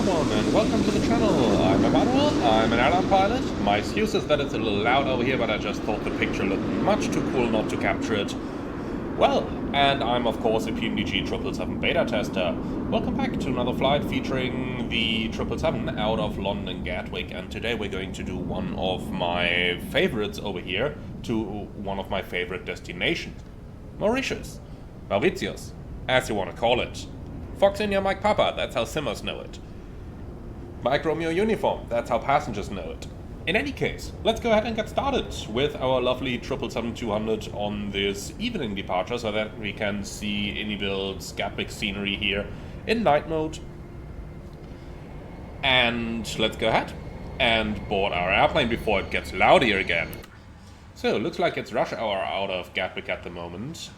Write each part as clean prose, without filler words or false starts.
everyone, and welcome to the channel. I'm Emmanuel, I'm an airline pilot. My excuse is that it's a little loud over here, but I just thought the picture looked much too cool not to capture it. Well, and I'm of course a PMDG 777 beta tester. Welcome back to another flight featuring the 777 out of London Gatwick, and today we're going to do one of my favorites over here to one of my favorite destinations. Mauritius. Mauritius, as you want to call it. Fox India Mike Papa, that's how simmers know it. Mike Romeo Uniform, that's how passengers know it. In any case, let's go ahead and get started with our lovely 777-200 on this evening departure so that we can see Inibil's Gatwick scenery here in night mode. And let's go ahead and board our airplane before it gets loud here again. So, looks like it's rush hour out of Gatwick at the moment.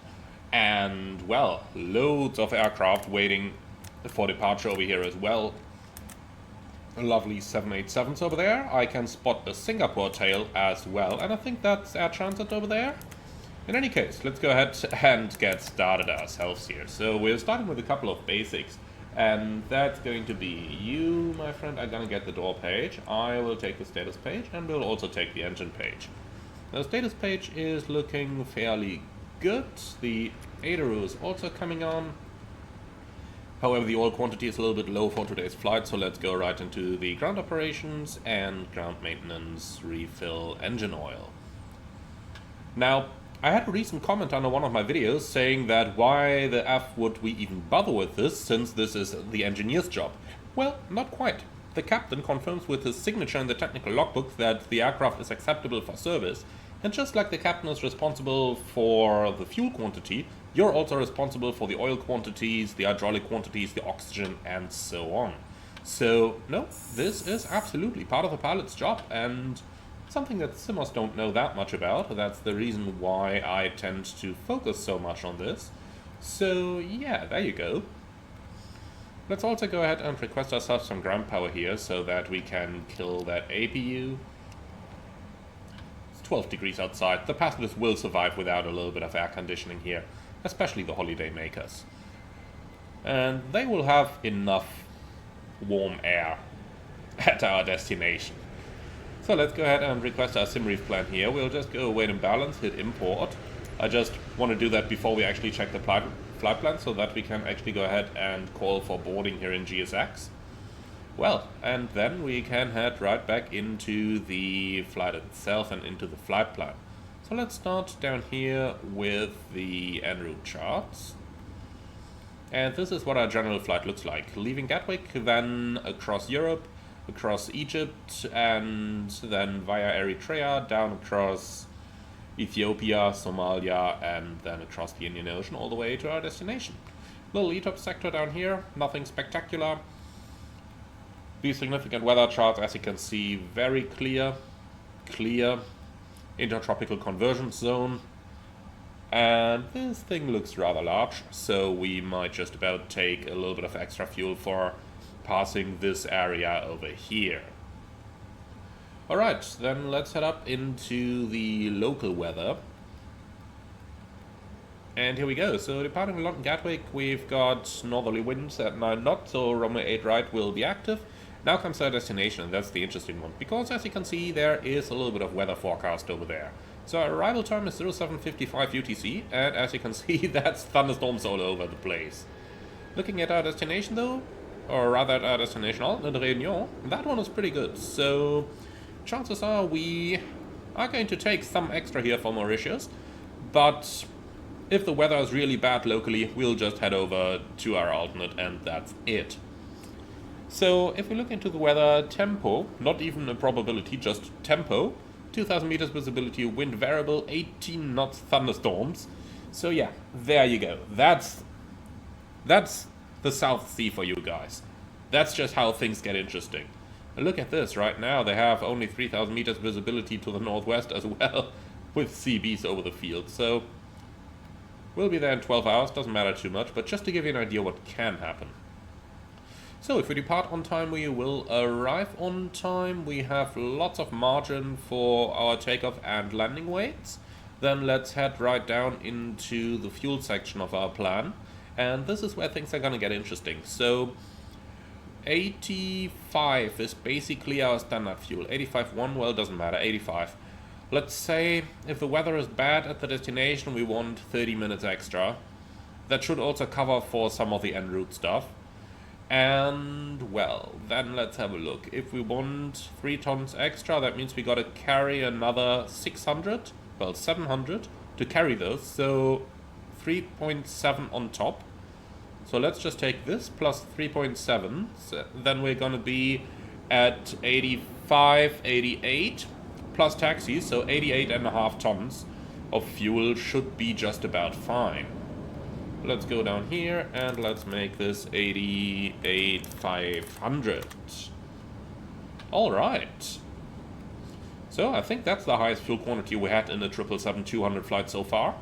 And, well, loads of aircraft waiting for departure over here as well. Lovely 787s over there. I can spot the Singapore tail as well, and I think that's Air Transit over there. In any case, let's go ahead and get started ourselves here. So we're starting with a couple of basics, and that's going to be you, my friend, are going to get the door page. I will take the status page, and we'll also take the engine page. The status page is looking fairly good. The ADRU is also coming on. However, the oil quantity is a little bit low for today's flight, so let's go right into the ground operations and ground maintenance, refill engine oil. Now, I had a recent comment under one of my videos saying that why the F would we even bother with this, since this is the engineer's job. Well, not quite. The captain confirms with his signature in the technical logbook that the aircraft is acceptable for service. And just like the captain is responsible for the fuel quantity, you're also responsible for the oil quantities, the hydraulic quantities, the oxygen, and so on. So, no, this is absolutely part of the pilot's job, and something that simmers don't know that much about. That's the reason why I tend to focus so much on this. So, yeah, there you go. Let's also go ahead and request ourselves some ground power here so that we can kill that APU. 12 degrees outside. The passengers will survive without a little bit of air conditioning here, especially the holiday makers. And they will have enough warm air at our destination. So let's go ahead and request our SimReef plan here. We'll just go weight and balance, hit import. I just want to do that before we actually check the flight plan so that we can actually go ahead and call for boarding here in GSX. Well, and then we can head right back into the flight itself and into the flight plan. So let's start down here with the en route charts. And this is what our general flight looks like. Leaving Gatwick, then across Europe, across Egypt, and then via Eritrea, down across Ethiopia, Somalia, and then across the Indian Ocean all the way to our destination. Little ETOPS sector down here, nothing spectacular. These significant weather charts, as you can see, very clear, intertropical convergence zone, and this thing looks rather large, so we might just about take a little bit of extra fuel for passing this area over here. Alright, then let's head up into the local weather. And here we go. So departing London Gatwick, we've got northerly winds at 9 knots, so runway 8 right will be active. Now comes our destination, and that's the interesting one, because as you can see, there is a little bit of weather forecast over there. So our arrival time is 0755 UTC, and as you can see, that's thunderstorms all over the place. Looking at our destination though, or rather at our destination alternate Réunion, that one is pretty good. So chances are we are going to take some extra here for Mauritius, but if the weather is really bad locally, we'll just head over to our alternate, and that's it. So, if we look into the weather, tempo, not even a probability, just tempo, 2000 meters visibility, wind variable, 18 knots thunderstorms. So yeah, there you go. That's the South Sea for you guys. That's just how things get interesting. And look at this, right now they have only 3000 meters visibility to the northwest as well, with CBs over the field. So, we'll be there in 12 hours, doesn't matter too much, but just to give you an idea what can happen. So if we depart on time, we will arrive on time. We have lots of margin for our takeoff and landing weights. Then let's head right down into the fuel section of our plan. And this is where things are going to get interesting. So 85 is basically our standard fuel. 85.1, well, doesn't matter, 85. Let's say if the weather is bad at the destination, we want 30 minutes extra. That should also cover for some of the en route stuff. And, well, then let's have a look. If we want 3 tons extra, that means we gotta carry another 600, well, 700 to carry those, so 3.7 on top. So let's just take this plus 3.7, so then we're gonna be at 85, 88, plus taxis, so 88.5 tons of fuel should be just about fine. Let's go down here and let's make this 88,500. Alright. So I think that's the highest fuel quantity we had in the 777-200 flight so far.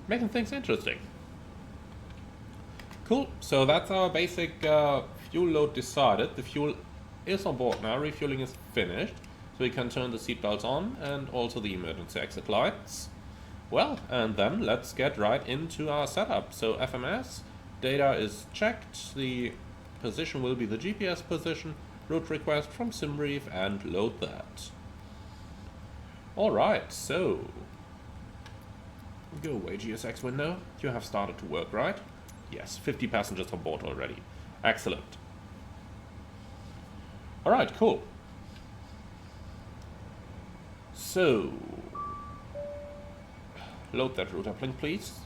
Making things interesting. Cool, so that's our basic fuel load decided. The fuel is on board now, refueling is finished. So we can turn the seatbelts on and also the emergency exit lights. Well, and then let's get right into our setup. So FMS, data is checked, the position will be the GPS position, route request from SimBrief, and load that. Alright, so go away GSX window. You have started to work, right? Yes, 50 passengers on board already. Excellent. Alright, cool. So load that route uplink, please.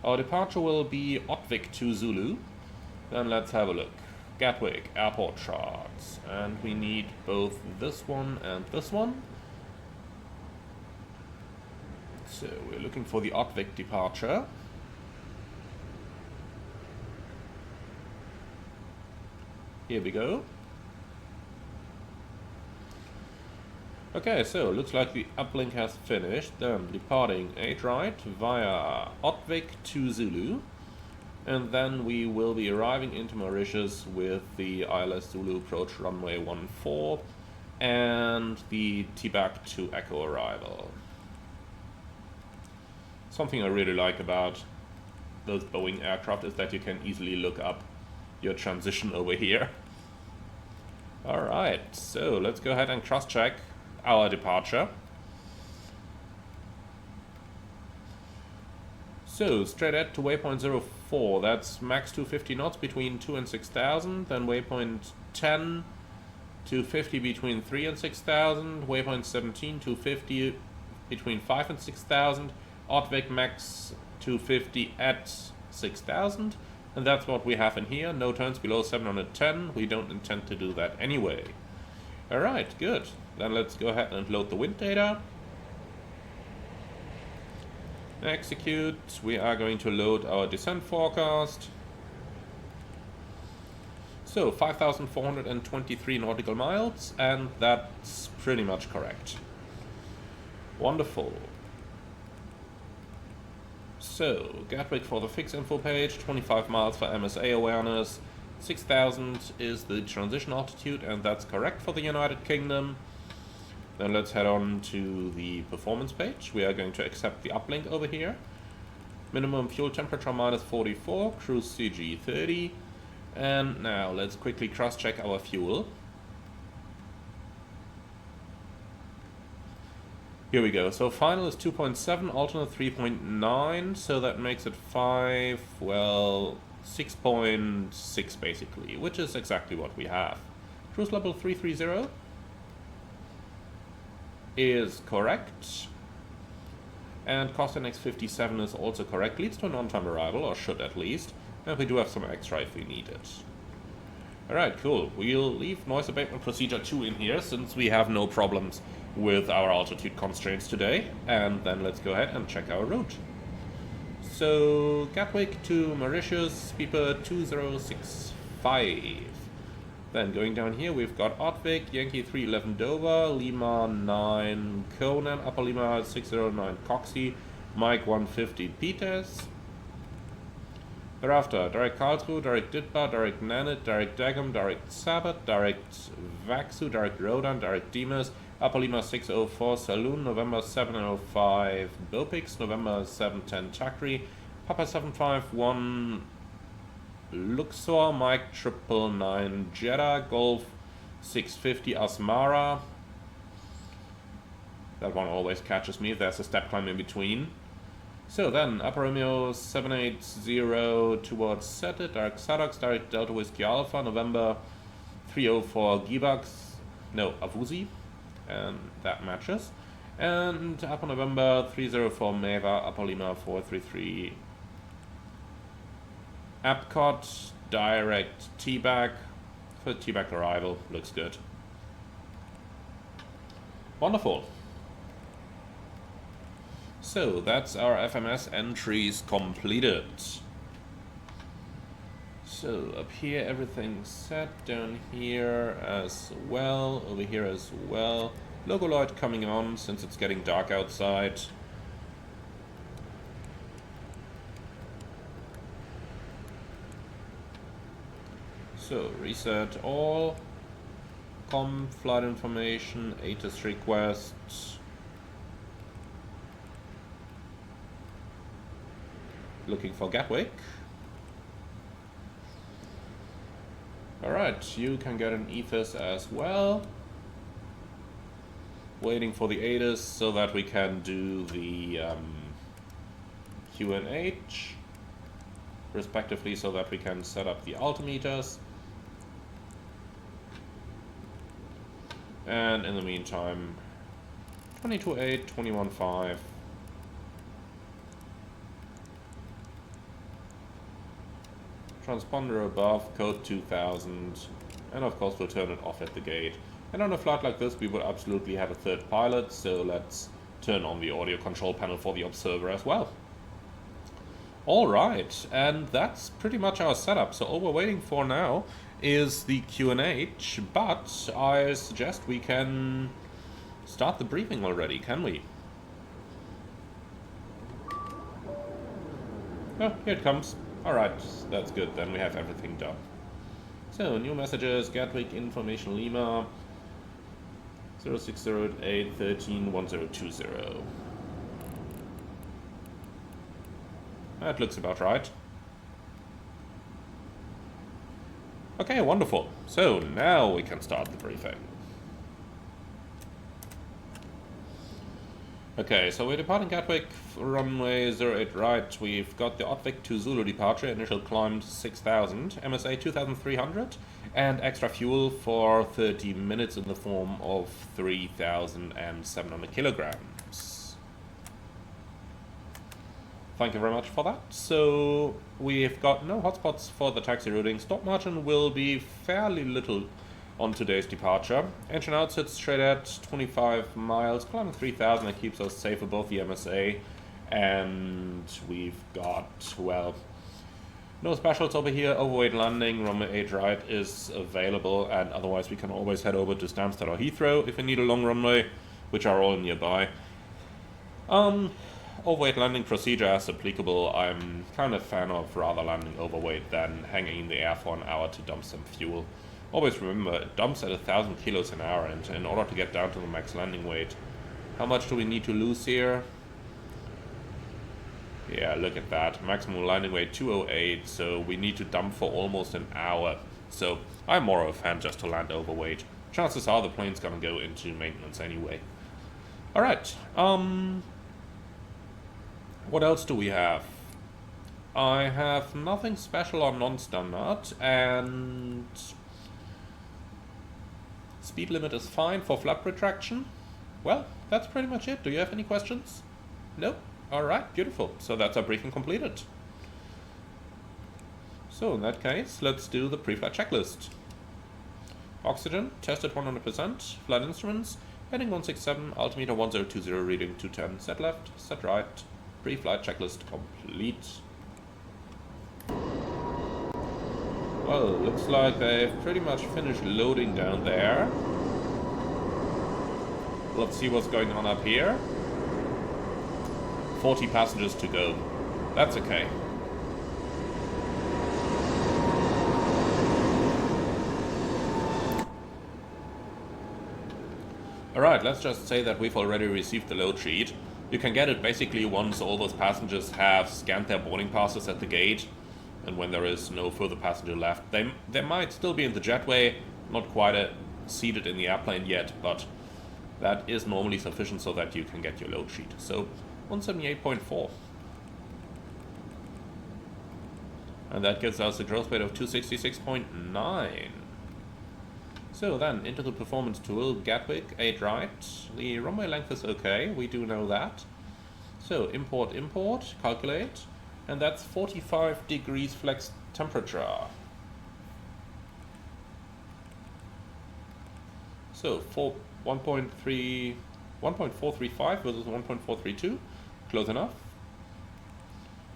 Our departure will be Gatwick to Zulu. Then let's have a look. Gatwick, airport charts. And we need both this one and this one. So we're looking for the Gatwick departure. Here we go. Okay, so looks like the uplink has finished. Then departing 8 right via Gatwick to Zulu. And then we will be arriving into Mauritius with the ILS Zulu approach runway 14 and the T-back to Echo arrival. Something I really like about those Boeing aircraft is that you can easily look up your transition over here. Alright, so let's go ahead and cross-check our departure. So, straight ahead to waypoint 04, that's max 250 knots between 2 and 6,000, then waypoint 10, 250 between 3 and 6,000, waypoint 17, 250 between 5 and 6,000, Gatwick max 250 at 6,000, and that's what we have in here. No turns below 710, we don't intend to do that anyway. Alright, good. Then let's go ahead and load the wind data. Execute. We are going to load our descent forecast. So 5,423 nautical miles, and that's pretty much correct. Wonderful. So, Gatwick for the fix info page, 25 miles for MSA awareness, 6,000 is the transition altitude, and that's correct for the United Kingdom. Then let's head on to the performance page. We are going to accept the uplink over here. Minimum fuel temperature minus 44, cruise CG 30. And now let's quickly cross-check our fuel. Here we go. So final is 2.7, alternate 3.9, so that makes it 5, well, 6.6 basically, which is exactly what we have. Cruise level 330 is correct. And cost index 57 is also correct, leads to an on-time arrival, or should at least. And we do have some extra if we need it. Alright, cool. We'll leave noise abatement procedure 2 in here, since we have no problems with our altitude constraints today. And then let's go ahead and check our route. So, Gatwick to Mauritius, Beeper 2065. Then going down here, we've got Gatwick, Yankee 311 Dover, Lima 9 Conan, Upper Lima 609 Coxie, Mike 150 Peters. Thereafter, direct Karlsruhe, direct Ditba, direct Nanit, direct Dagum, direct Sabat, direct Vaxu, direct Rodan, direct Dimas, Upper Lima 604 Saloon, November 705 Bopix, November 710 Chakri, Papa 751 Luxor, Mike 999, Jeddah, Golf 650, Asmara. That one always catches me if there's a step climb in between. So then, Upper Romeo 780 towards Sete, Dark Sadox, Direct Delta Whiskey Alpha, November 304 Givax, no, Avuzi, and that matches. And Upper November 304 Meva, Upper Lima 433 Epcot, Direct T-Bag, for T-Bag arrival, looks good. Wonderful. So that's our FMS entries completed. So up here everything's set, down here as well, over here as well. Logo light coming on since it's getting dark outside. So reset all, flight information, ATIS requests. Looking for Gatwick. Alright, you can get an ethos as well. Waiting for the ATIS so that we can do the QNH, respectively, so that we can set up the altimeters. And in the meantime, 22.8, 21.5. Transponder above, code 2000, and of course we'll turn it off at the gate. And on a flight like this we would absolutely have a third pilot, so let's turn on the audio control panel for the observer as well. Alright, and that's pretty much our setup. So all we're waiting for now is the QNH, but I suggest we can start the briefing already, can we? Oh, here it comes. Alright, that's good, then we have everything done. So, new messages, Gatwick, Information Lima, 0608 13 1020. That looks about right. Okay, wonderful. So, now we can start the briefing. Okay, so we're departing Gatwick, runway 08 right. We've got the Gatwick to Zulu departure, initial climb 6,000, MSA 2,300, and extra fuel for 30 minutes in the form of 3,700 kilograms. Thank you very much for that. So we've got no hotspots for the taxi routing. Stop margin will be fairly little on today's departure. Engine out sits straight at 25 miles, climbing 3,000, that keeps us safe above the MSA. And we've got, well, no specials over here. Overweight landing, runway 8 right is available, and otherwise we can always head over to Stansted or Heathrow if we need a long runway, which are all nearby. Overweight landing procedure as applicable. I'm kind of a fan of rather landing overweight than hanging in the air for an hour to dump some fuel. Always remember, it dumps at 1,000 kilos an hour, and in order to get down to the max landing weight, how much do we need to lose here? Yeah, look at that. Maximum landing weight 208, so we need to dump for almost an hour. So I'm more of a fan just to land overweight. Chances are the plane's gonna go into maintenance anyway. Alright, what else do we have? I have nothing special on non-standard, and speed limit is fine for flap retraction. Well, that's pretty much it. Do you have any questions? No? Alright, beautiful. So that's our briefing completed. So in that case, let's do the pre-flight checklist. Oxygen, tested 100%. Flight instruments, heading 167, altimeter 1020, reading 210. Set left, set right. Pre-flight checklist complete. Well, looks like they've pretty much finished loading down there. Let's see what's going on up here. 40 passengers to go. That's okay. Alright, let's just say that we've already received the load sheet. You can get it basically once all those passengers have scanned their boarding passes at the gate. and when there is no further passenger left. They might still be in the jetway, not quite seated in the airplane yet, but that is normally sufficient so that you can get your load sheet. So 178.4. And that gives us a gross weight of 266.9. So then, into the performance tool, Gatwick, 8 right. The runway length is okay, we do know that. So, import, calculate, and that's 45 degrees flex temperature. So, 1.435 versus 1.432, close enough.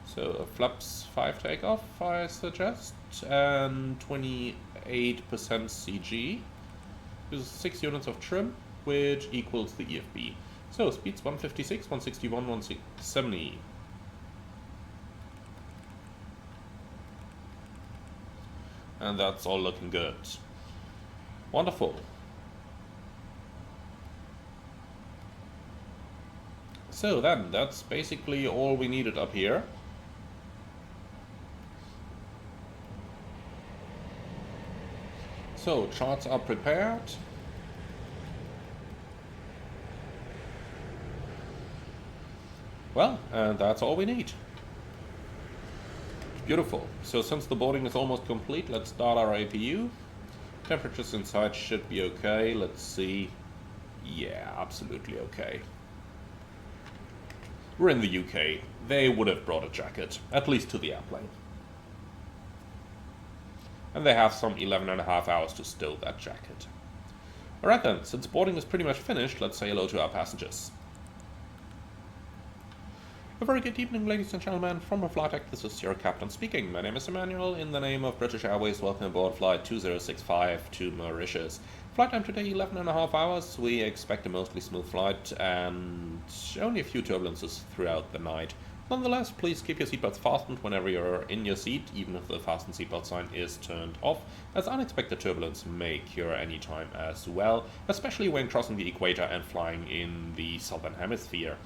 So, flaps 5 takeoff, I suggest, and 28% CG. This is 6 units of trim, which equals the EFB. So, speeds 156, 161, 170. And that's all looking good. Wonderful. So then, that's basically all we needed up here. So, charts are prepared. Well, and that's all we need. Beautiful. So since the boarding is almost complete, let's start our APU. Temperatures inside should be okay. Let's see. Yeah, absolutely okay. We're in the UK. They would have brought a jacket, at least to the airplane. And they have some 11.5 hours to stow that jacket. Alright then, since boarding is pretty much finished, let's say hello to our passengers. A very good evening, ladies and gentlemen, from a flight deck. This is your captain speaking. My name is Emmanuel. In the name of British Airways, welcome aboard flight 2065 to Mauritius. Flight time today, 11.5 hours. We expect a mostly smooth flight and only a few turbulences throughout the night. Nonetheless, please keep your seatbelts fastened whenever you're in your seat, even if the fasten seatbelt sign is turned off, as unexpected turbulence may occur anytime as well, especially when crossing the equator and flying in the southern hemisphere.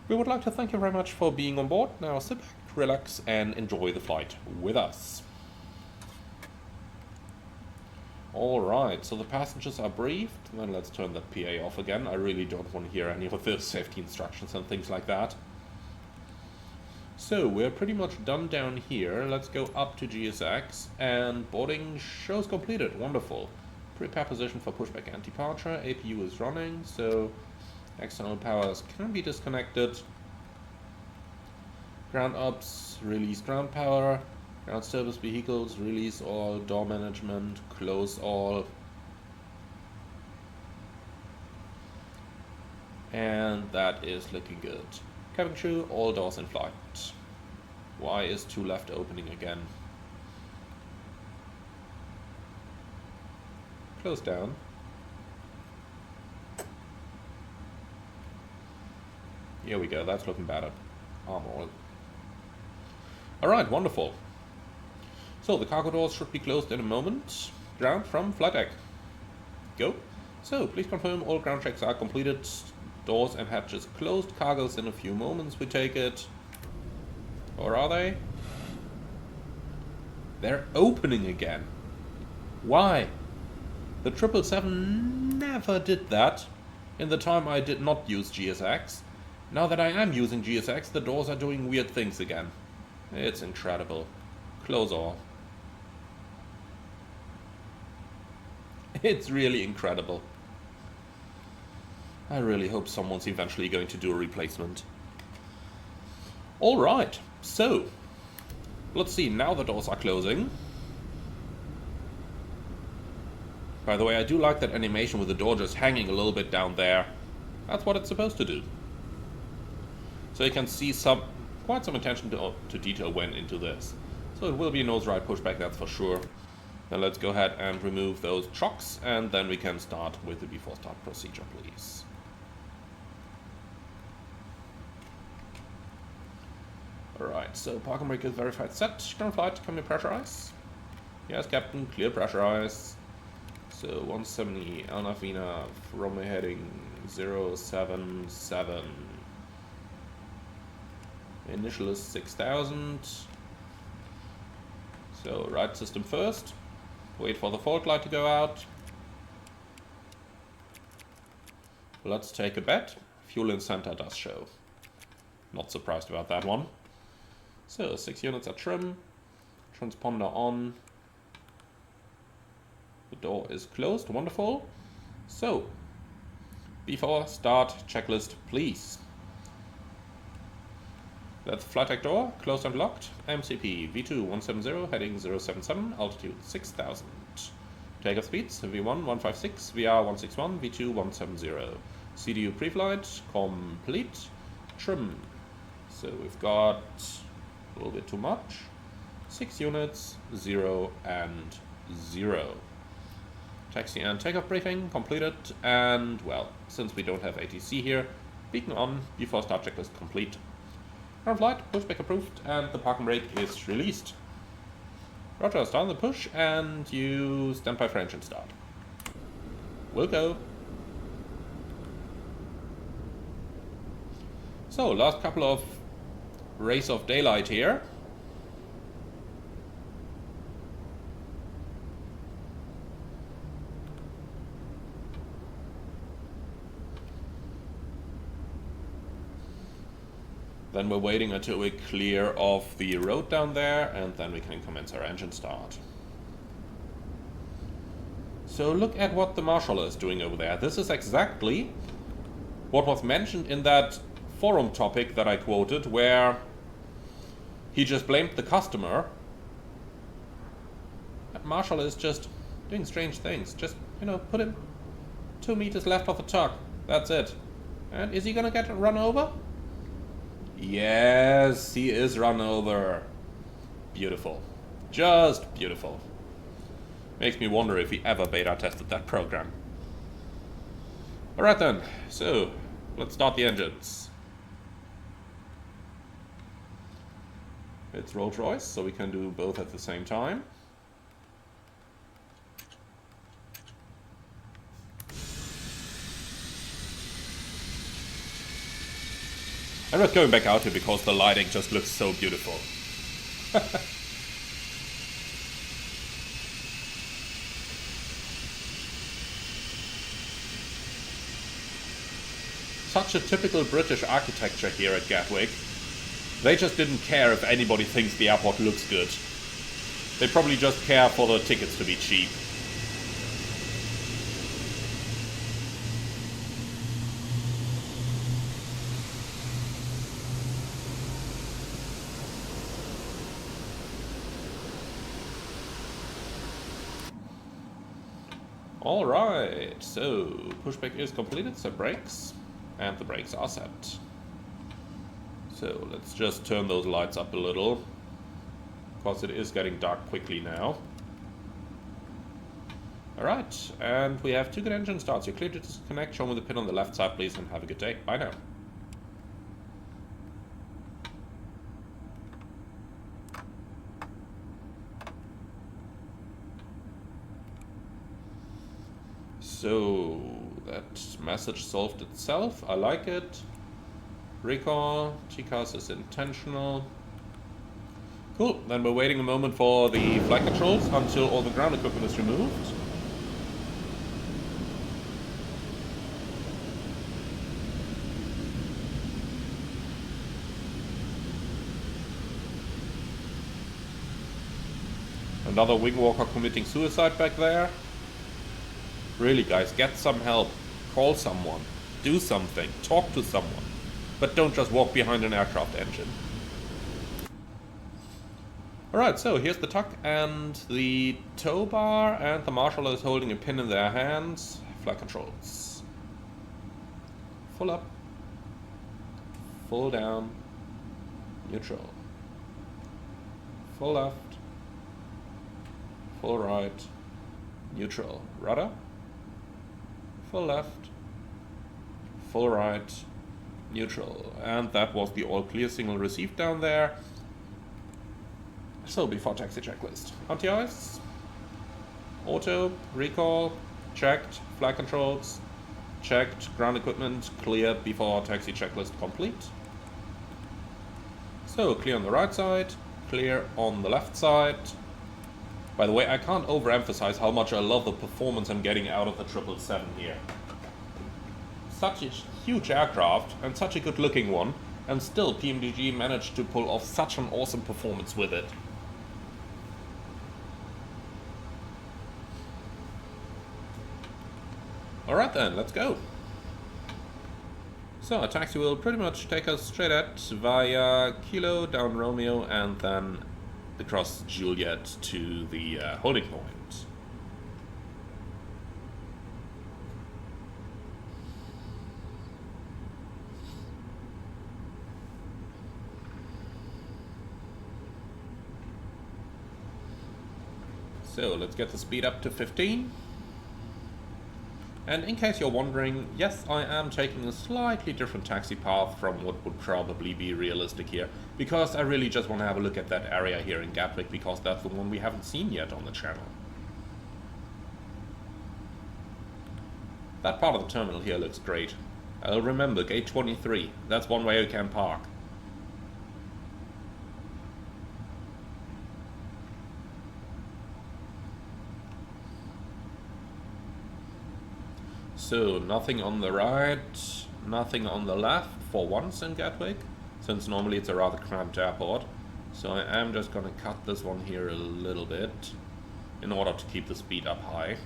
We would like to thank you very much for being on board. Now sit back, relax, and enjoy the flight with us. Alright, so the passengers are briefed. Then let's turn that PA off again. I really don't want to hear any of the safety instructions and things like that. So, we're pretty much done down here. Let's go up to GSX, and boarding shows completed. Wonderful. Prepare position for pushback and departure. APU is running, so external powers can be disconnected. Ground ops, release ground power. Ground service vehicles, release all. Door management, close all. And that is looking good. Cabin crew, all doors in flight. Why is 2 left opening again? Close down. Here we go, that's looking better. Arm oil. Alright, wonderful. So the cargo doors should be closed in a moment. Ground from flight deck. Go. So please confirm all ground checks are completed. Doors and hatches closed. Cargo's in a few moments, we take it. Or are they? They're opening again. Why? The 777 never did that in the time I did not use GSX. Now that I am using GSX, the doors are doing weird things again. It's incredible. Close all. It's really incredible. I really hope someone's eventually going to do a replacement. Alright, so let's see, now the doors are closing. By the way, I do like that animation with the door just hanging a little bit down there. That's what it's supposed to do. So you can see quite some attention to detail went into this. So it will be a nose right pushback, that's for sure. Now let's go ahead and remove those chocks, and then we can start with the before start procedure, please. Alright, so parking brake is verified set. Ground flight, can we pressurize? Yes, Captain, clear pressurize. So 170 Alnavina, runway heading 077. Initial is 6,000. So right system first. Wait for the fault light to go out. Let's take a bet. Fuel in center does show. Not surprised about that one. So 6 units are trim. Transponder on. The door is closed. Wonderful. So, before start, checklist, please. That's flight deck door, closed and locked. MCP V2 170, heading 077, altitude 6000. Takeoff speeds V1 156, VR 161, V2 170. CDU pre-flight, complete. Trim. So we've got a little bit too much. 6 units, 0 and 0. Taxi and takeoff briefing completed, and well, since we don't have ATC here, beacon on, before start checklist complete. Ground flight, pushback approved, and the parking brake is released. Roger, start the push, and you stand by for engine start. We'll go. So, last couple of rays of daylight here. Then we're waiting until we clear off the road down there, and then we can commence our engine start. So look at what the Marshal is doing over there. This is exactly what was mentioned in that forum topic that I quoted, where he just blamed the customer. That Marshal is just doing strange things. Just, you know, put him 2 meters left of the truck. That's it. And is he gonna get run over? Yes, he is run over. Beautiful. Just beautiful. Makes me wonder if he ever beta tested that program. Alright then, so let's start the engines. It's Rolls-Royce, so we can do both at the same time. I'm not going back out here because the lighting just looks so beautiful. Such a typical British architecture here at Gatwick. They just didn't care if anybody thinks the airport looks good. They probably just care for the tickets to be cheap. Alright, so pushback is completed, so brakes, and the brakes are set. So let's just turn those lights up a little, because it is getting dark quickly now. Alright, and we have 2 good engine starts. You're clear to disconnect, show me the pin on the left side please, and have a good day. Bye now. So, that message solved itself. I like it. Recall. TCAS is intentional. Cool. Then we're waiting a moment for the flight controls until all the ground equipment is removed. Another wing walker committing suicide back there. Really, guys, get some help. Call someone. Do something. Talk to someone. But don't just walk behind an aircraft engine. Alright, so here's the tuck and the tow bar, and the Marshal is holding a pin in their hands. Flight controls. Full up. Full down. Neutral. Full left. Full right. Neutral. Rudder. Full left, full right, neutral. And that was the all clear signal received down there. So before taxi checklist. Anti-ice, auto, recall, checked, flight controls, checked, ground equipment, cleared before taxi checklist complete. So, clear on the right side, clear on the left side. By the way, I can't overemphasize how much I love the performance I'm getting out of the 777 here. Such a huge aircraft, and such a good looking one, and still PMDG managed to pull off such an awesome performance with it. Alright then, let's go. So, a taxi will pretty much take us straight at via Kilo, down Romeo, and then across Juliet to the holding point. So, let's get the speed up to 15. And in case you're wondering, yes, I am taking a slightly different taxi path from what would probably be realistic here, because I really just want to have a look at that area here in Gatwick, because that's the one we haven't seen yet on the channel. That part of the terminal here looks great. I'll remember, gate 23, that's one way you can park. So, nothing on the right, nothing on the left for once in Gatwick, since normally it's a rather cramped airport. So I am just going to cut this one here a little bit in order to keep the speed up high.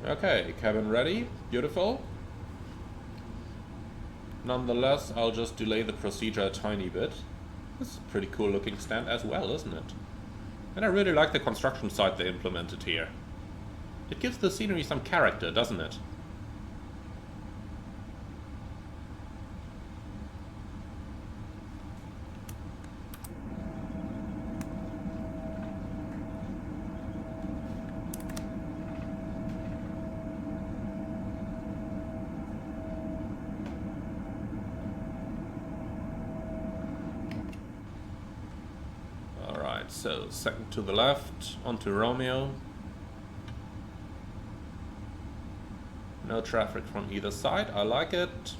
Okay, cabin ready, beautiful. Nonetheless, I'll just delay the procedure a tiny bit. This is a pretty cool looking stand as well, isn't it? And I really like the construction site they implemented here. It gives the scenery some character, doesn't it? So, second to the left, onto Romeo. No traffic from either side, I like it.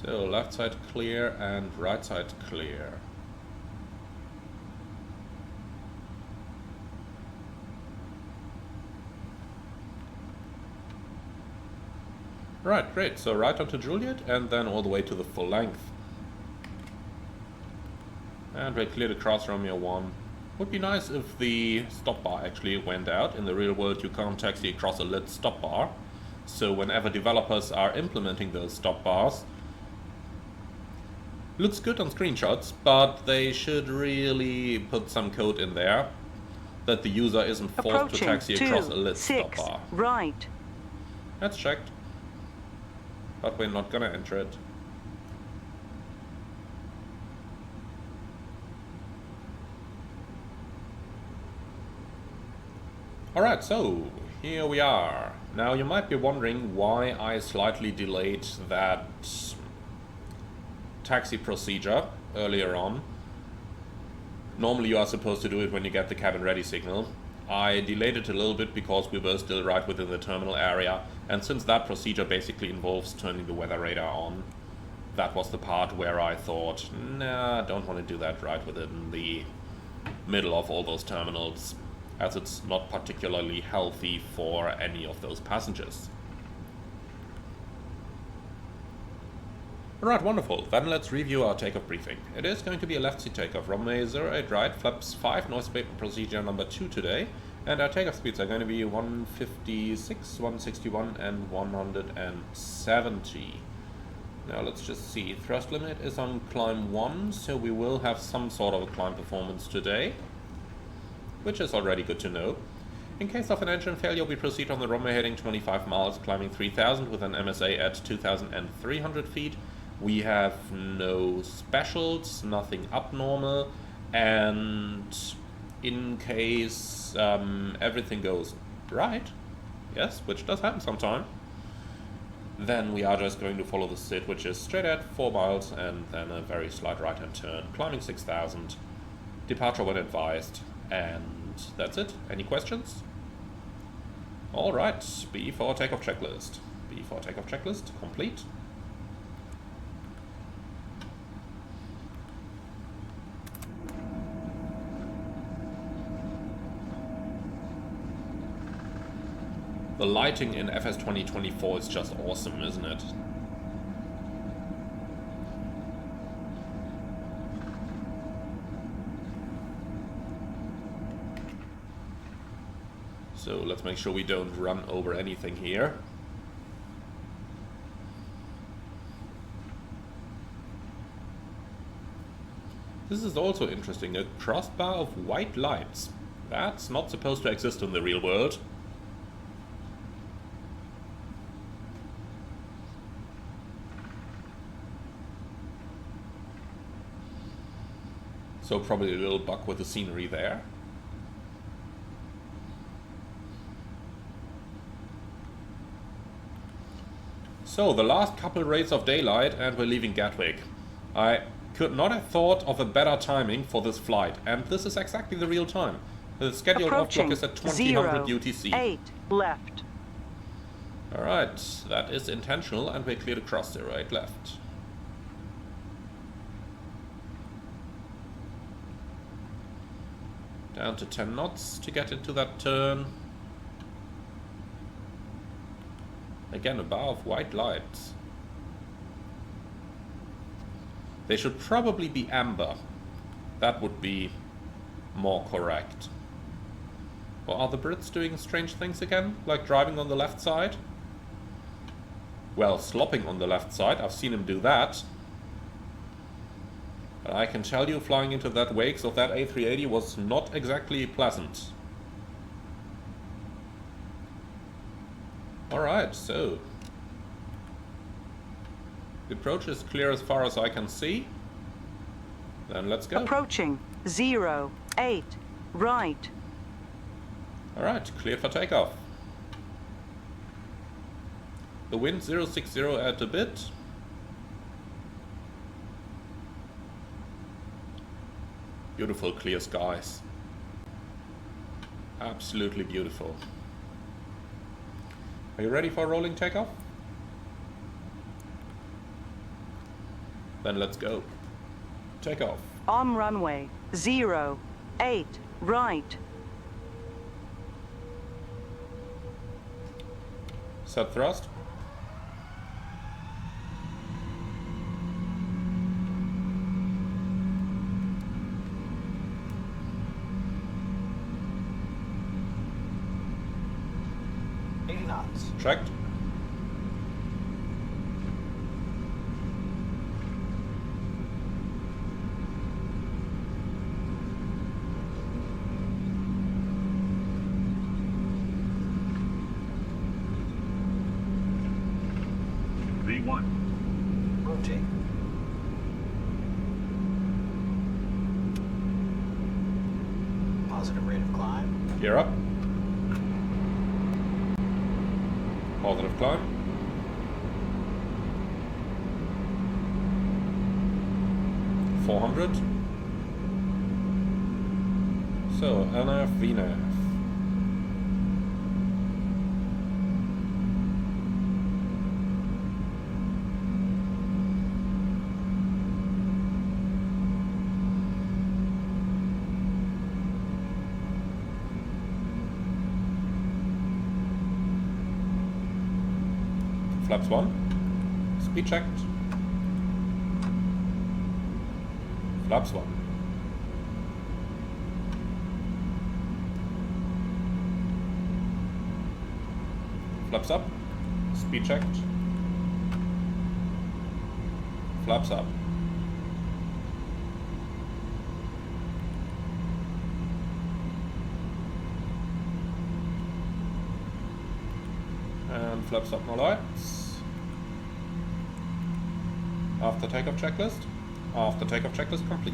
So, left side clear and right side clear. Right, great. So right onto Juliet and then all the way to the full length. And we cleared across Romeo 1. Would be nice if the stop bar actually went out. In the real world you can't taxi across a lit stop bar. So whenever developers are implementing those stop bars, looks good on screenshots, but they should really put some code in there that the user isn't forced to taxi across a lit stop bar. Right. That's checked. But we're not gonna enter it. Alright, so here we are. Now you might be wondering why I slightly delayed that taxi procedure earlier on. Normally you are supposed to do it when you get the cabin ready signal. I delayed it a little bit because we were still right within the terminal area, and since that procedure basically involves turning the weather radar on, that was the part where I thought, nah, I don't want to do that right within the middle of all those terminals, as it's not particularly healthy for any of those passengers. Alright, wonderful. Then let's review our takeoff briefing. It is going to be a left seat takeoff, runway 08 right, flaps 5, noise abatement procedure number 2 today, and our takeoff speeds are going to be 156, 161 and 170. Now let's just see. Thrust limit is on climb 1, so we will have some sort of a climb performance today, which is already good to know. In case of an engine failure, we proceed on the runway heading 25 miles, climbing 3000 with an MSA at 2300 feet. We have no specials, nothing abnormal, and in case everything goes right, yes, which does happen sometime, then we are just going to follow the SID, which is straight at 4 miles and then a very slight right-hand turn, climbing 6000, departure when advised, and that's it. Any questions? Alright, B for takeoff checklist. B for takeoff checklist, complete. The lighting in FS 2024 is just awesome, isn't it? So let's make sure we don't run over anything here. This is also interesting, a crossbar of white lights. That's not supposed to exist in the real world. So probably a little bug with the scenery there. So the last couple rays of daylight and we're leaving Gatwick. I could not have thought of a better timing for this flight, and this is exactly the real time. The scheduled off-clock is at 2000 UTC. 8 left. Alright, that is intentional and we're clear to cross 08 left. Down to 10 knots to get into that turn. Again, a bar of white lights. They should probably be amber. That would be more correct. Or are the Brits doing strange things again? Like driving on the left side? Well, slopping on the left side. I've seen him do that. But I can tell you, flying into that wakes of that A380 was not exactly pleasant. Alright, so the approach is clear as far as I can see. Then let's go. Approaching 08 right. Alright, clear for takeoff. The wind 060 at a bit. Beautiful clear skies. Absolutely beautiful. Are you ready for rolling takeoff? Then let's go. Takeoff. On runway 08 right. Set thrust. Checked. V1. Rotate. Positive rate of climb. Gear up. Positive climb. $400. So, NF, VNAF. Flaps 1. Speed checked. Flaps 1. Flaps up. Speed checked. flaps up. And flaps up more lights. After takeoff checklist. After takeoff checklist complete.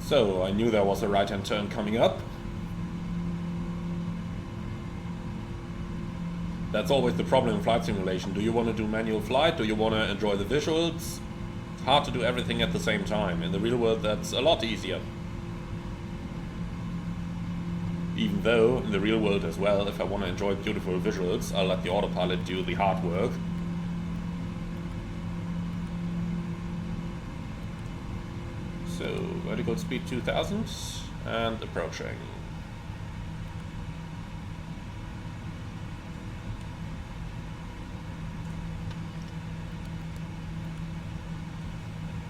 So, I knew there was a right-hand turn coming up. That's always the problem in flight simulation. Do you want to do manual flight? Do you want to enjoy the visuals? It's hard to do everything at the same time. In the real world, that's a lot easier. Even though, in the real world as well, if I want to enjoy beautiful visuals, I'll let the autopilot do the hard work. So, vertical speed 2000 and approaching.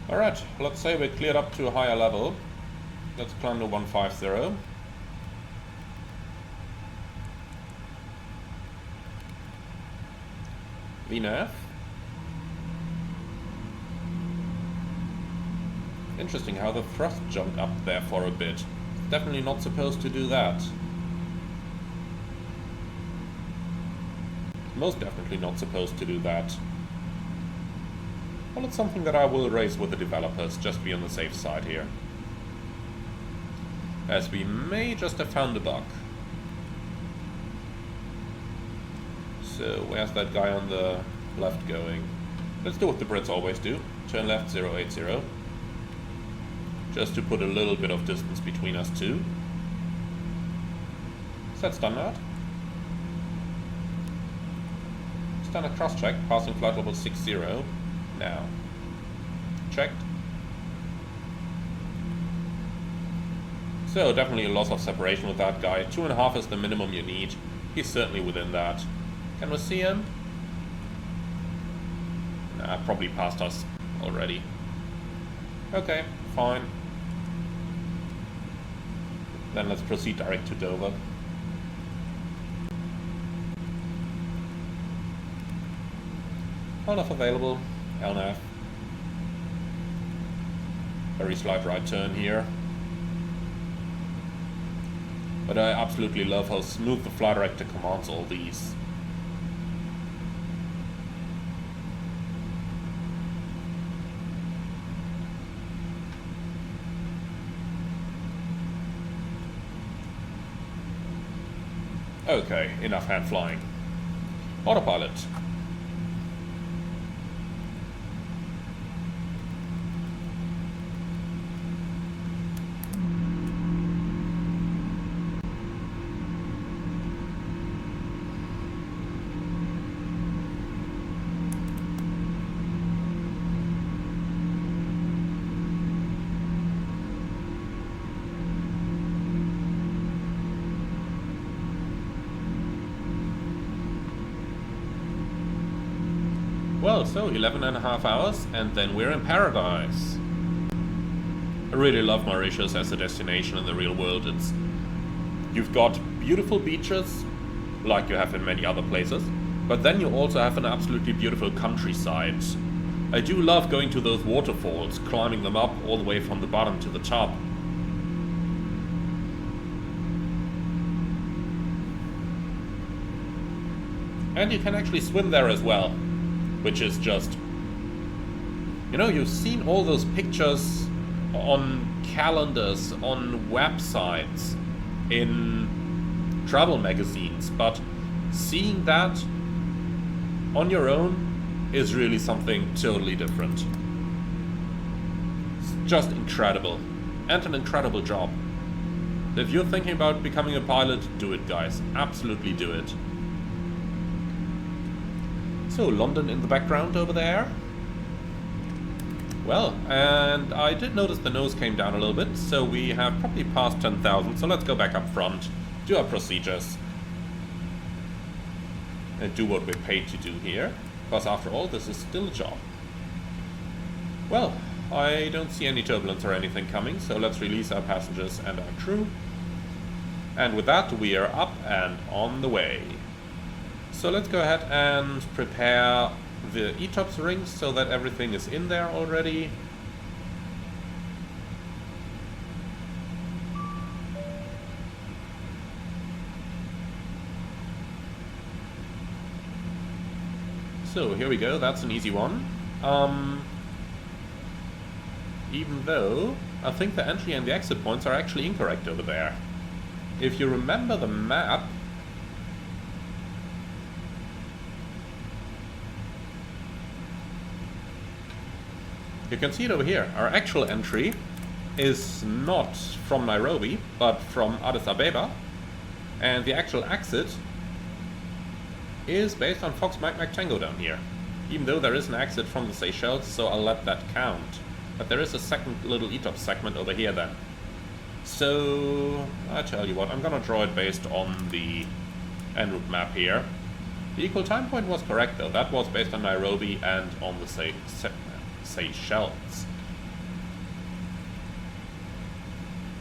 Alright, let's say we cleared up to a higher level. Let's climb to 150. VNAV. Interesting how the thrust jumped up there for a bit. It's definitely not supposed to do that. Most definitely not supposed to do that. Well, it's something that I will raise with the developers, just to be on the safe side here. As we may just have found a bug. So, where's that guy on the left going? Let's do what the Brits always do. Turn left 080. Just to put a little bit of distance between us two. Is that standard? Standard cross-check, passing flight level 60. Now. Checked. So, definitely a loss of separation with that guy. 2.5 is the minimum you need. He's certainly within that. Can we see him? Nah, probably passed us already. Okay, fine. Then let's proceed direct to Dover. LNAV available. LNAV. Very slight right turn here. But I absolutely love how smooth the flight director commands all these. Okay, enough hand flying. Autopilot. Well, so 11.5 hours, and then we're in paradise. I really love Mauritius as a destination in the real world. You've got beautiful beaches, like you have in many other places, but then you also have an absolutely beautiful countryside. I do love going to those waterfalls, climbing them up all the way from the bottom to the top. And you can actually swim there as well. Which is just, you know, you've seen all those pictures on calendars, on websites, in travel magazines, but seeing that on your own is really something totally different. It's just incredible, and an incredible job. If you're thinking about becoming a pilot, do it, guys. Absolutely do it. So, London in the background over there. Well, and I did notice the nose came down a little bit, so we have probably passed 10,000, so let's go back up front, do our procedures, and do what we're paid to do here, because after all, this is still a job. Well, I don't see any turbulence or anything coming, so let's release our passengers and our crew. And with that, we are up and on the way. So let's go ahead and prepare the ETOPS rings so that everything is in there already. So here we go, that's an easy one. Even though I think the entry and the exit points are actually incorrect over there. If you remember the map, you can see it over here. Our actual entry is not from Nairobi, but from Addis Ababa. And the actual exit is based on Fox Mike Mike Tango down here. Even though there is an exit from the Seychelles, so I'll let that count. But there is a second little ETOPS segment over here then. So, I tell you what, I'm gonna draw it based on the en route map here. The equal time point was correct though. That was based on Nairobi and on the Seychelles.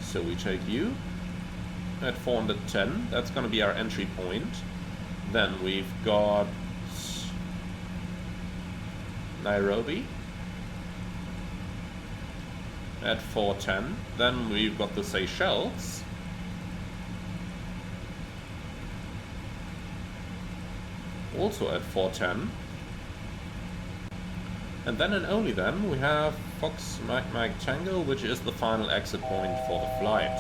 So we take you at 410. That's gonna be our entry point. Then we've got Nairobi at 410. Then we've got the Seychelles. Also at 410. And then and only then we have Fox Mike Mike Tango, which is the final exit point for the flight.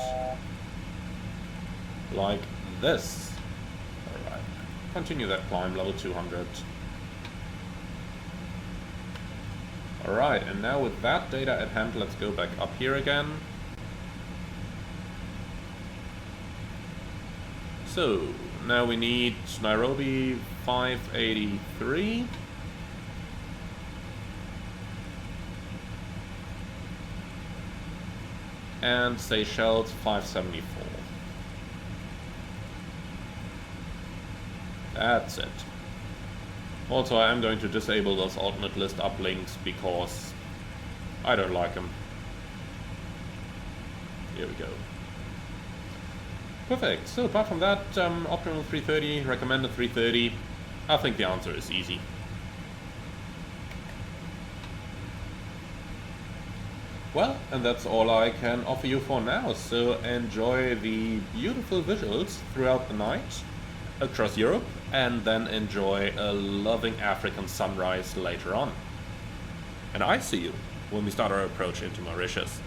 Like this. Alright. Continue that climb, level 200. Alright, and now with that data at hand, let's go back up here again. So, now we need Nairobi 583. And Seychelles 574. That's it. Also, I am going to disable those alternate list uplinks because I don't like them. Here we go. Perfect. So apart from that, optimal 330, recommended 330. I think the answer is easy. Well, and that's all I can offer you for now. So enjoy the beautiful visuals throughout the night across Europe, and then enjoy a loving African sunrise later on. And I see you when we start our approach into Mauritius.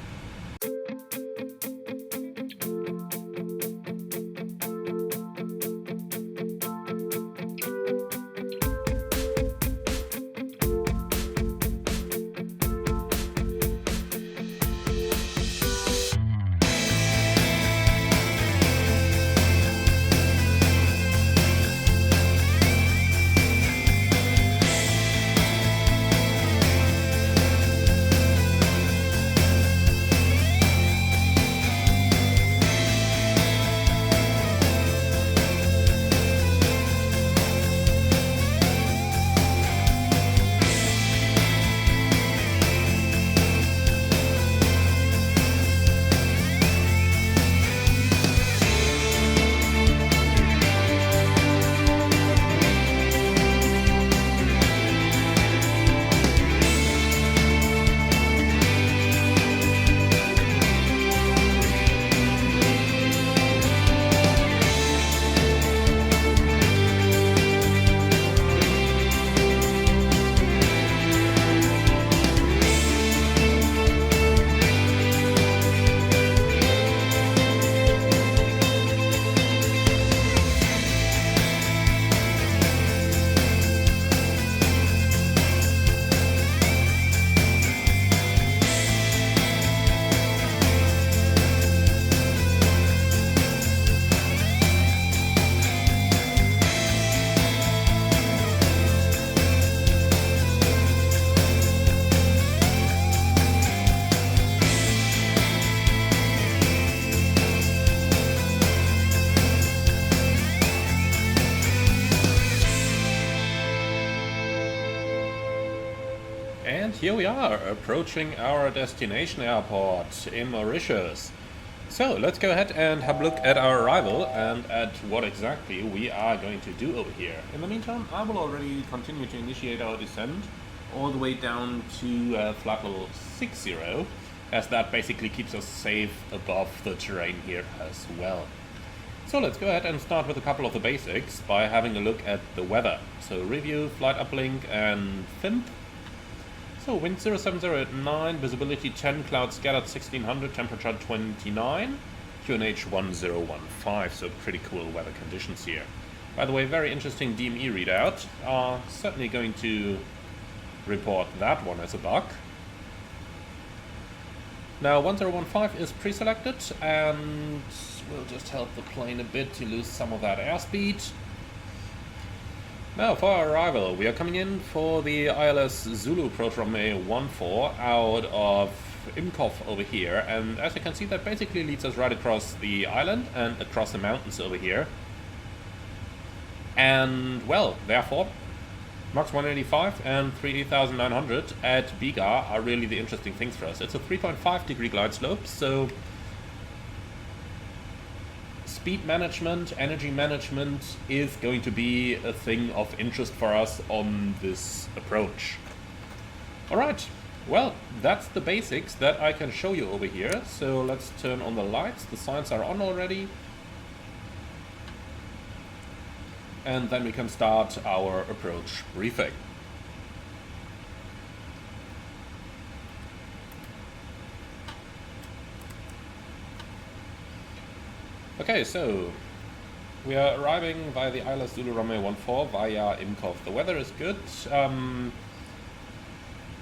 And here we are, approaching our destination airport in Mauritius. So let's go ahead and have a look at our arrival and at what exactly we are going to do over here. In the meantime, I will already continue to initiate our descent all the way down to flight level 60, as that basically keeps us safe above the terrain here as well. So let's go ahead and start with a couple of the basics by having a look at the weather. So review, flight uplink and FIMP. So wind 070 at 9, visibility 10, clouds scattered 1600, temperature 29, QNH 1015, so pretty cool weather conditions here. By the way, very interesting DME readout. Certainly going to report that one as a bug. Now 1015 is pre-selected and will just help the plane a bit to lose some of that airspeed. Now for our arrival, we are coming in for the ILS Zulu approach runway 14 out of Imkov over here, and as you can see that basically leads us right across the island and across the mountains over here. And well, therefore, Max 185 and 3900 at Biga are really the interesting things for us. It's a 3.5 degree glide slope, so speed management, energy management is going to be a thing of interest for us on this approach. Alright, well, that's the basics that I can show you over here. So let's turn on the lights. The signs are on already. And then we can start our approach briefing. Okay, so we are arriving via the ILS Zulu runway 14 via Imkov. The weather is good.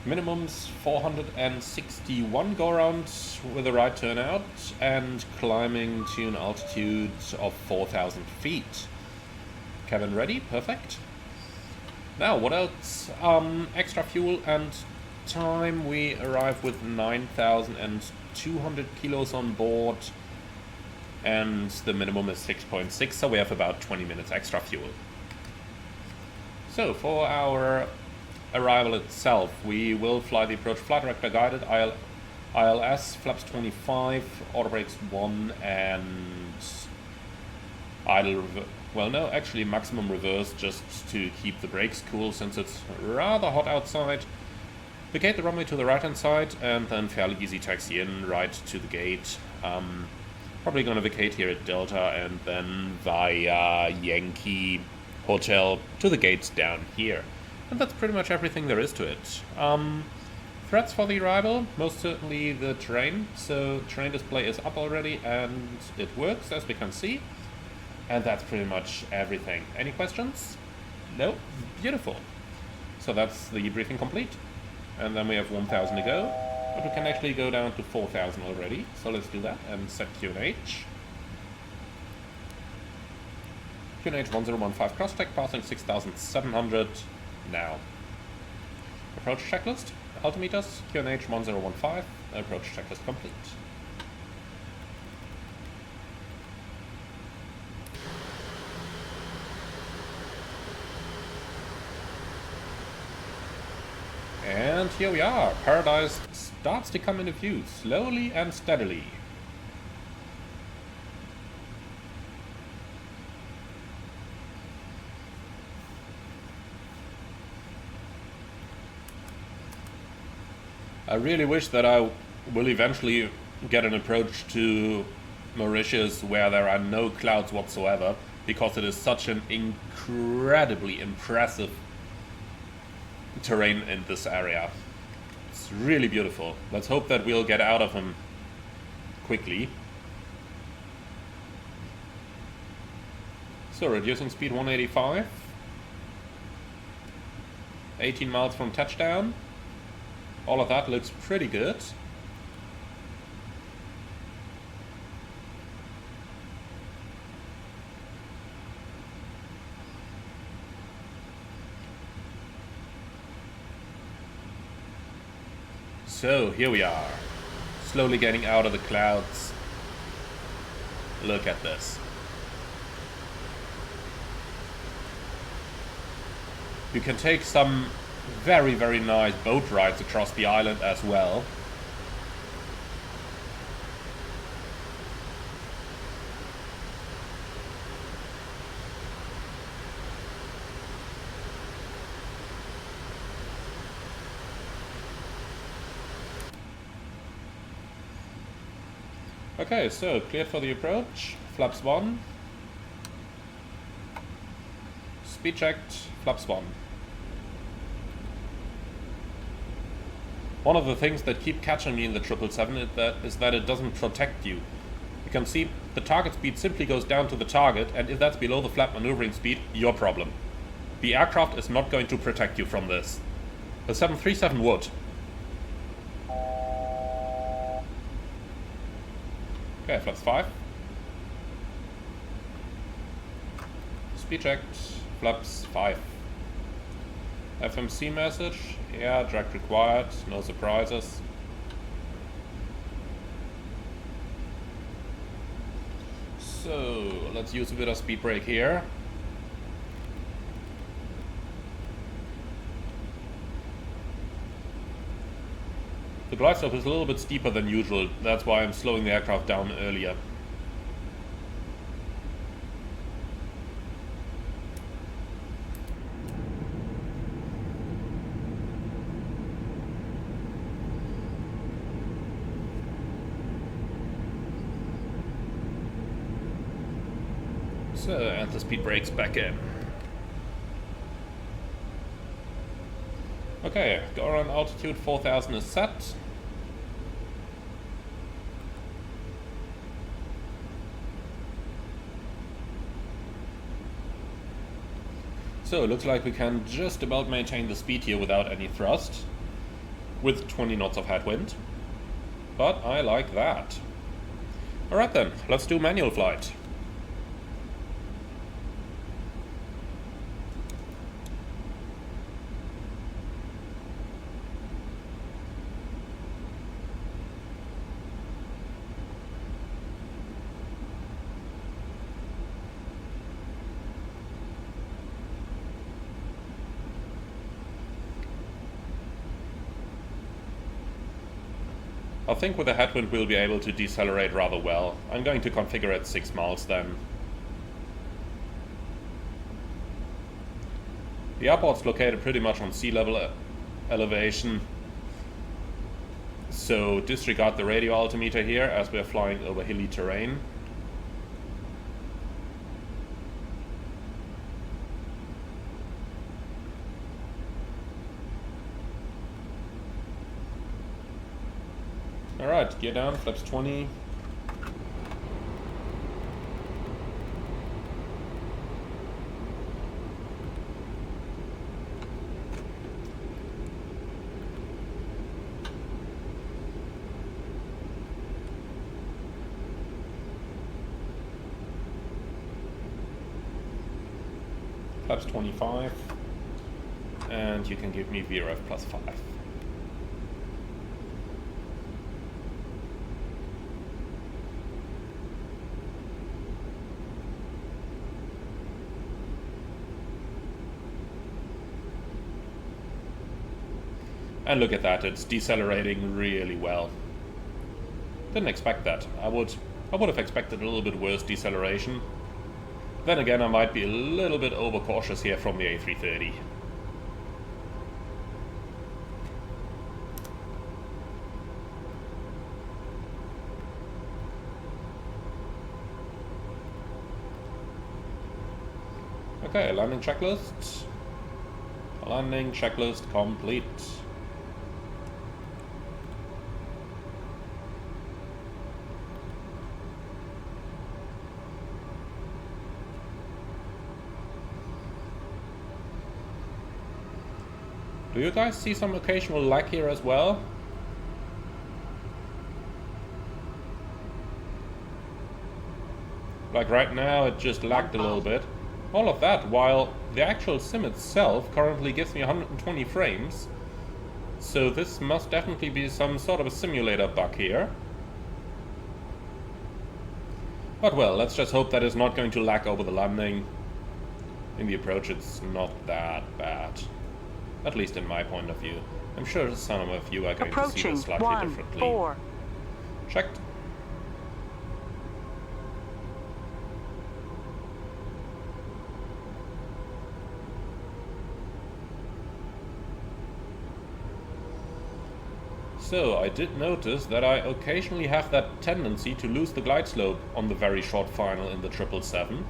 Minimums 461 go around with the right turnout and climbing to an altitude of 4,000 feet. Cabin ready, perfect. Now, what else? Extra fuel and time. We arrive with 9,200 kilos on board. And the minimum is 6.6, so we have about 20 minutes extra fuel. So for our arrival itself, we will fly the approach flight director guided, ILS, flaps 25, auto brakes 1, and idle, well no, actually maximum reverse just to keep the brakes cool since it's rather hot outside. Vacate the runway to the right hand side and then fairly easy taxi in right to the gate. Probably going to vacate here at Delta and then via Yankee Hotel to the gates down here. And that's pretty much everything there is to it. Threats for the arrival, most certainly the terrain. So terrain display is up already and it works as we can see. And that's pretty much everything. Any questions? No? Beautiful. So that's the briefing complete. And then we have 1,000 to go. But we can actually go down to 4,000 already, so let's do that and set QNH. QNH 1015 crosscheck, passing 6,700 now. Approach checklist, altimeters, QNH 1015, approach checklist complete. And here we are, paradise starts to come into view, slowly and steadily. I really wish that I will eventually get an approach to Mauritius where there are no clouds whatsoever, because it is such an incredibly impressive terrain in this area. It's really beautiful. Let's hope that we'll get out of him quickly. So reducing speed 185. 18 miles from touchdown. All of that looks pretty good. So here we are, slowly getting out of the clouds. Look at this. You can take some very, very nice boat rides across the island as well. Okay, so cleared for the approach. Flaps 1. Speed checked. Flaps 1. One of the things that keep catching me in the 777 is that it doesn't protect you. You can see the target speed simply goes down to the target, and if that's below the flap maneuvering speed, your problem. The aircraft is not going to protect you from this. The 737 would. Okay, flaps 5. Speed checked. Flaps 5. FMC message. Yeah, drag required. No surprises. So, let's use a bit of speed brake here. The glide slope is a little bit steeper than usual. That's why I'm slowing the aircraft down earlier. So, and the speed brakes back in. Okay, go around altitude 4000 is set. So it looks like we can just about maintain the speed here without any thrust, with 20 knots of headwind. But I like that. Alright then, let's do manual flight. I think with the headwind we'll be able to decelerate rather well. I'm going to configure at 6 miles then. The airport's located pretty much on sea level elevation, so disregard the radio altimeter here as we're flying over hilly terrain. Alright, gear down, flaps 20. Flaps 25. And you can give me VRF plus 5. And look at that, it's decelerating really well. Didn't expect that. I would have expected a little bit worse deceleration. Then again, I might be a little bit overcautious here from the A330. Okay, landing checklist. Landing checklist complete. Do you guys see some occasional lag here as well? Like right now it just lagged a little bit. All of that while the actual sim itself currently gives me 120 frames. So this must definitely be some sort of a simulator bug here. But well, let's just hope that it's not going to lag over the landing. In the approach it's not that bad. At least in my point of view. I'm sure some of you are going to see Approaching this slightly differently. 1-4. Checked. So, I did notice that I occasionally have that tendency to lose the glide slope on the very short final in the 777.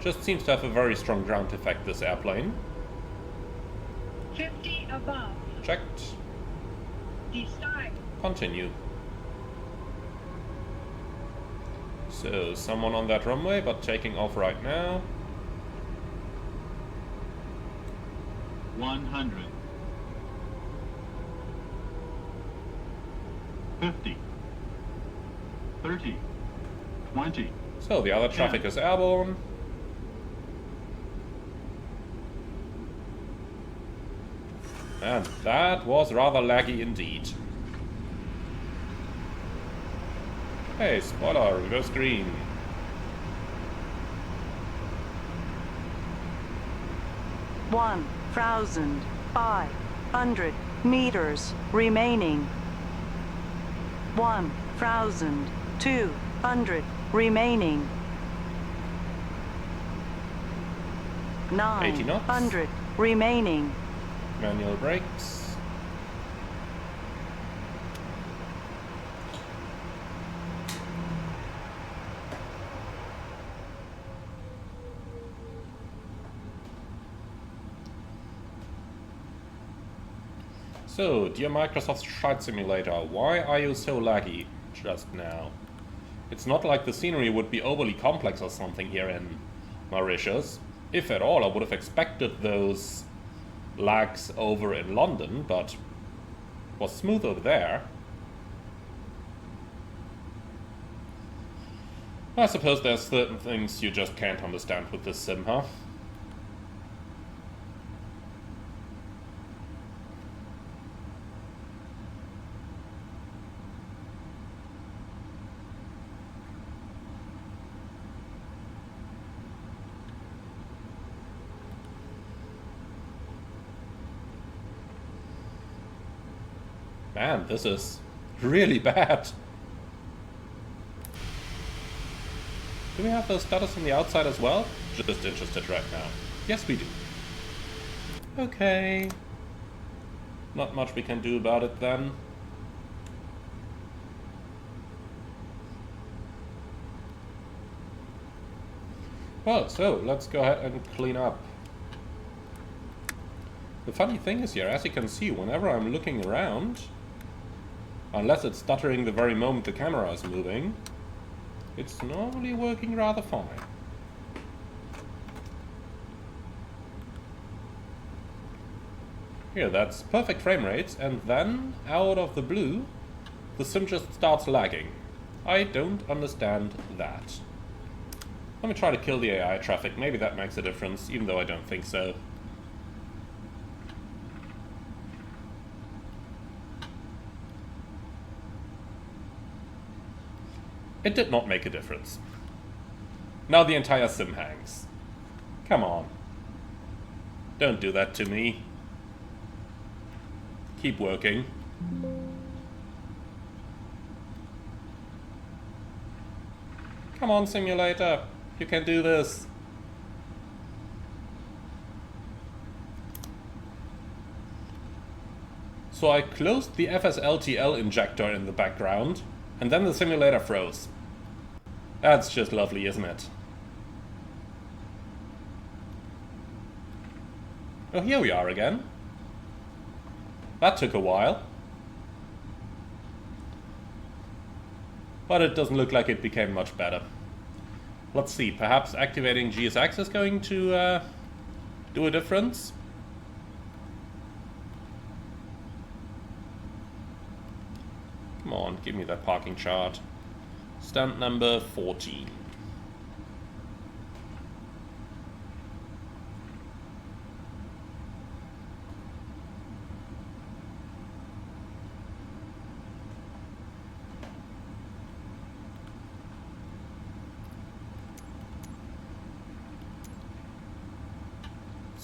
Just seems to have a very strong ground effect, this airplane. 50 above. Checked. Destart. Continue. So, someone on that runway, but taking off right now. 100. 50. 30. 20. So, the other traffic is airborne. And that was rather laggy indeed. Hey, spoiler, reverse green. One 1,500 meters remaining. 1,200 remaining. 80 knots. 900 remaining. Manual brakes. So, dear Microsoft Flight Simulator, why are you so laggy just now? It's not like the scenery would be overly complex or something here in Mauritius. If at all, I would have expected those lags over in London, but it was smooth over there. I suppose there's certain things you just can't understand with this sim, huh? Man, this is really bad. Do we have those status on the outside as well? Just interested right now. Yes, we do. Okay. Not much we can do about it then. Well, so let's go ahead and clean up. The funny thing is here, as you can see, whenever I'm looking around, unless it's stuttering the very moment the camera is moving, it's normally working rather fine. Here, that's perfect frame rates, and then, out of the blue, the sim just starts lagging. I don't understand that. Let me try to kill the AI traffic, maybe that makes a difference, even though I don't think so. It did not make a difference. Now the entire sim hangs. Come on. Don't do that to me. Keep working. Come on, simulator. You can do this. So I closed the FSLTL injector in the background, and then the simulator froze. That's just lovely, isn't it? Oh, here we are again. That took a while. But it doesn't look like it became much better. Let's see, perhaps activating GSX is going to do a difference? Come on, give me that parking chart. Stand number 14.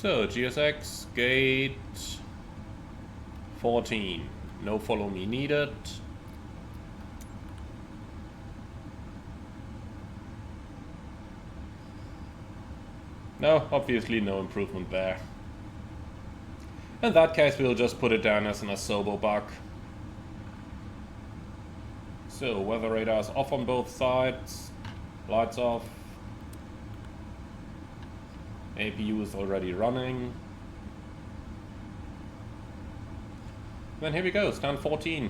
So, GSX, gate 14. No follow me needed. No, obviously no improvement there. In that case, we'll just put it down as an Asobo bug. So, weather radar's off on both sides. Lights off. APU is already running. Then here we go, stand 14.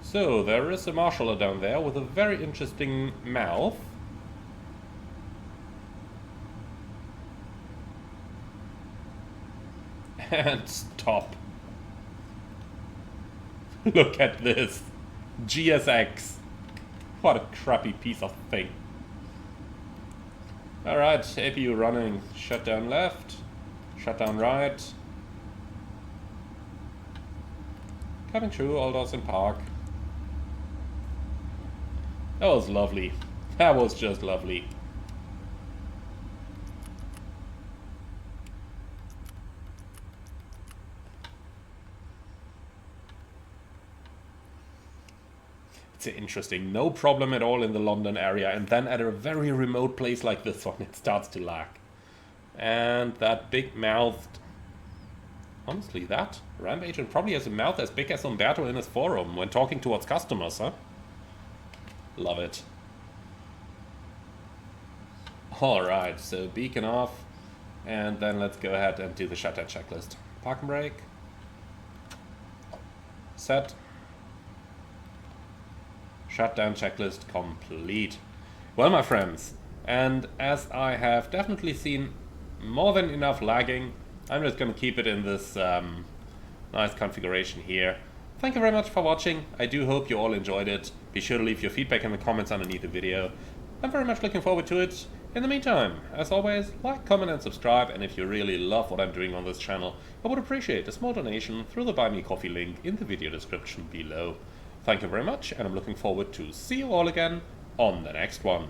So, there is a marshaller down there with a very interesting mouth. And stop. Look at this. GSX. What a crappy piece of thing. Alright, APU running. Shutdown left. Shutdown right. Coming through, all doors in park. That was lovely. That was just lovely. It's interesting. No problem at all in the London area, and then at a very remote place like this one, it starts to lag. And that big-mouthed... Honestly, that ramp agent probably has a mouth as big as Umberto in his forum when talking towards customers, huh? Love it. Alright, so beacon off, and then let's go ahead and do the shutdown checklist. Park and brake. Set. Shutdown checklist complete. Well, my friends, and as I have definitely seen more than enough lagging, I'm just going to keep it in this nice configuration here. Thank you very much for watching. I do hope you all enjoyed it. Be sure to leave your feedback in the comments underneath the video. I'm very much looking forward to it. In the meantime, as always, like, comment and subscribe, and if you really love what I'm doing on this channel, I would appreciate a small donation through the Buy Me Coffee link in the video description below. Thank you very much, and I'm looking forward to see you all again on the next one.